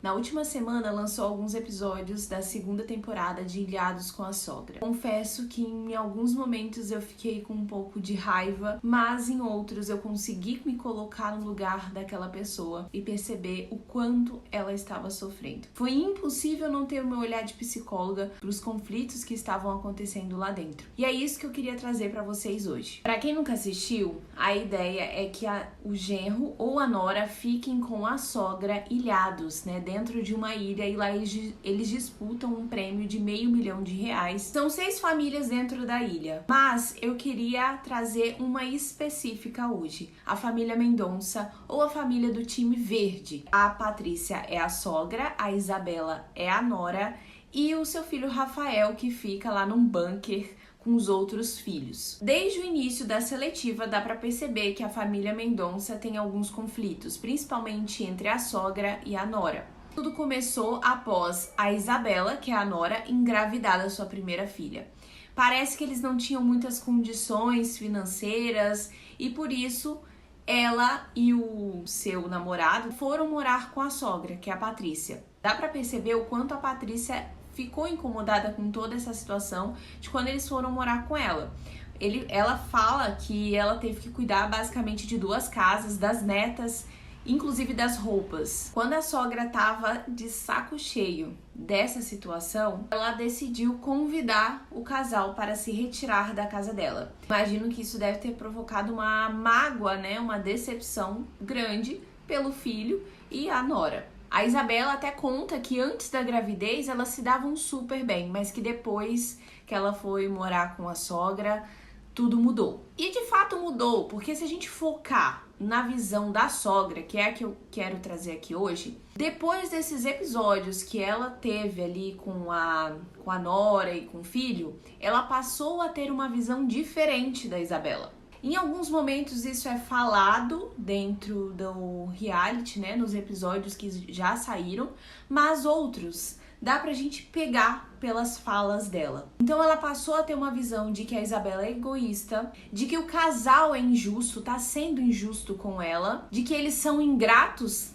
Na última semana lançou alguns episódios da segunda temporada de Ilhados com a Sogra. Confesso que em alguns momentos eu fiquei com um pouco de raiva, mas em outros eu consegui me colocar no lugar daquela pessoa e perceber o quanto ela estava sofrendo. Foi impossível não ter o meu olhar de psicóloga para os conflitos que estavam acontecendo lá dentro. E é isso que eu queria trazer para vocês hoje. Para quem nunca assistiu, a ideia é que o genro ou a nora fiquem com a sogra ilhados, né, dentro de uma ilha, e lá eles disputam um prêmio de R$500 mil. São 6 famílias dentro da ilha, mas eu queria trazer uma específica hoje, a família Mendonça ou a família do time verde. A Patrícia é a sogra, a Isabela é a nora e o seu filho Rafael, que fica lá num bunker com os outros filhos. Desde o início da seletiva dá para perceber que a família Mendonça tem alguns conflitos, principalmente entre a sogra e a nora. Tudo começou após a Isabela, que é a nora, engravidar da sua primeira filha. Parece que eles não tinham muitas condições financeiras e por isso ela e o seu namorado foram morar com a sogra, que é a Patrícia. Dá para perceber o quanto a Patrícia ficou incomodada com toda essa situação de quando eles foram morar com ela. Ela fala que ela teve que cuidar basicamente de 2 casas, das netas, inclusive das roupas. Quando a sogra estava de saco cheio dessa situação, ela decidiu convidar o casal para se retirar da casa dela. Imagino que isso deve ter provocado uma mágoa, né, uma decepção grande pelo filho e a nora. A Isabela até conta que antes da gravidez elas se davam super bem, mas que depois que ela foi morar com a sogra, tudo mudou. E de fato mudou, porque se a gente focar na visão da sogra, que é a que eu quero trazer aqui hoje, depois desses episódios que ela teve ali com a nora e com o filho, ela passou a ter uma visão diferente da Isabela. Em alguns momentos isso é falado dentro do reality, né, nos episódios que já saíram, mas outros dá pra gente pegar pelas falas dela. Então ela passou a ter uma visão de que a Isabela é egoísta, de que o casal é injusto, tá sendo injusto com ela, de que eles são ingratos,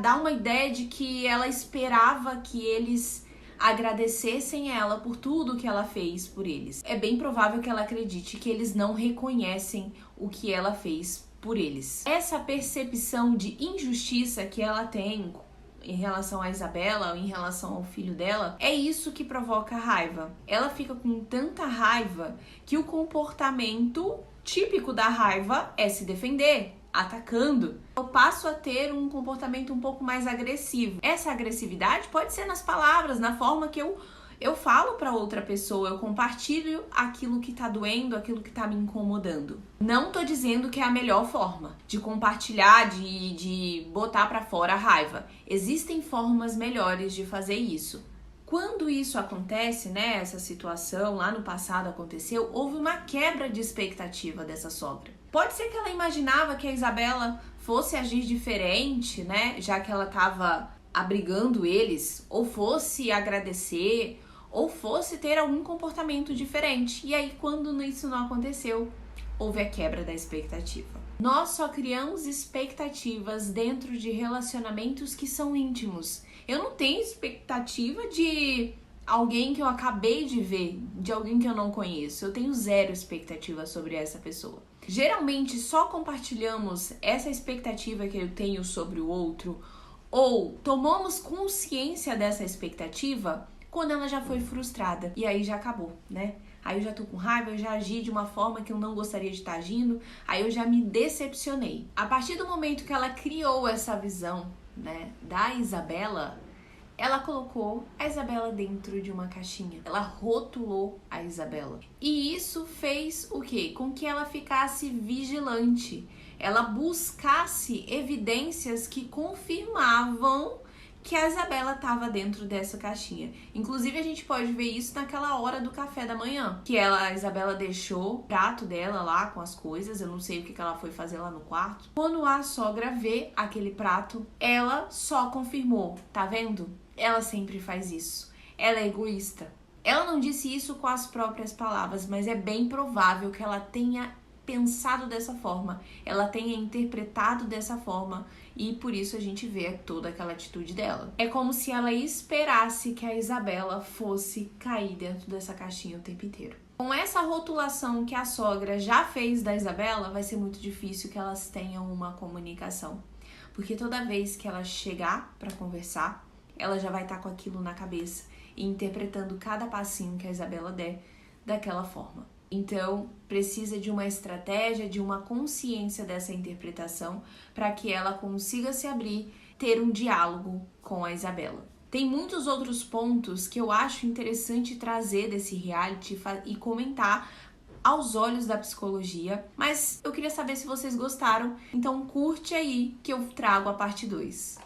dá uma ideia de que ela esperava que eles agradecessem ela por tudo que ela fez por eles. É bem provável que ela acredite que eles não reconhecem o que ela fez por eles. Essa percepção de injustiça que ela tem em relação a Isabela ou em relação ao filho dela, é isso que provoca raiva. Ela fica com tanta raiva que o comportamento típico da raiva é se defender, atacando. Eu passo a ter um comportamento um pouco mais agressivo. Essa agressividade pode ser nas palavras, na forma que eu falo para outra pessoa, eu compartilho aquilo que tá doendo, aquilo que tá me incomodando. Não tô dizendo que é a melhor forma de compartilhar, de botar para fora a raiva. Existem formas melhores de fazer isso. Quando isso acontece, né, essa situação lá no passado aconteceu, houve uma quebra de expectativa dessa sogra. Pode ser que ela imaginava que a Isabela fosse agir diferente, né, já que ela estava abrigando eles, ou fosse agradecer, ou fosse ter algum comportamento diferente. E aí, quando isso não aconteceu, houve a quebra da expectativa. Nós só criamos expectativas dentro de relacionamentos que são íntimos. Eu não tenho expectativa de alguém que eu acabei de ver, de alguém que eu não conheço. Eu tenho 0 expectativa sobre essa pessoa. Geralmente só compartilhamos essa expectativa que eu tenho sobre o outro ou tomamos consciência dessa expectativa quando ela já foi frustrada. E aí já acabou, né? Aí eu já tô com raiva, eu já agi de uma forma que eu não gostaria de estar agindo, aí eu já me decepcionei. A partir do momento que ela criou essa visão, né, da Isabela, ela colocou a Isabela dentro de uma caixinha. Ela rotulou a Isabela. E isso fez o quê? Com que ela ficasse vigilante. Ela buscasse evidências que confirmavam que a Isabela estava dentro dessa caixinha. Inclusive, a gente pode ver isso naquela hora do café da manhã, que a Isabela deixou o prato dela lá com as coisas, eu não sei o que ela foi fazer lá no quarto. Quando a sogra vê aquele prato, ela só confirmou, tá vendo? Ela sempre faz isso. Ela é egoísta. Ela não disse isso com as próprias palavras, mas é bem provável que ela tenha pensado dessa forma, ela tenha interpretado dessa forma e por isso a gente vê toda aquela atitude dela. É como se ela esperasse que a Isabela fosse cair dentro dessa caixinha o tempo inteiro. Com essa rotulação que a sogra já fez da Isabela, vai ser muito difícil que elas tenham uma comunicação. Porque toda vez que ela chegar para conversar, ela já vai estar com aquilo na cabeça e interpretando cada passinho que a Isabela der daquela forma. Então, precisa de uma estratégia, de uma consciência dessa interpretação para que ela consiga se abrir, ter um diálogo com a Isabela. Tem muitos outros pontos que eu acho interessante trazer desse reality e comentar aos olhos da psicologia, mas eu queria saber se vocês gostaram, então curte aí que eu trago a parte 2.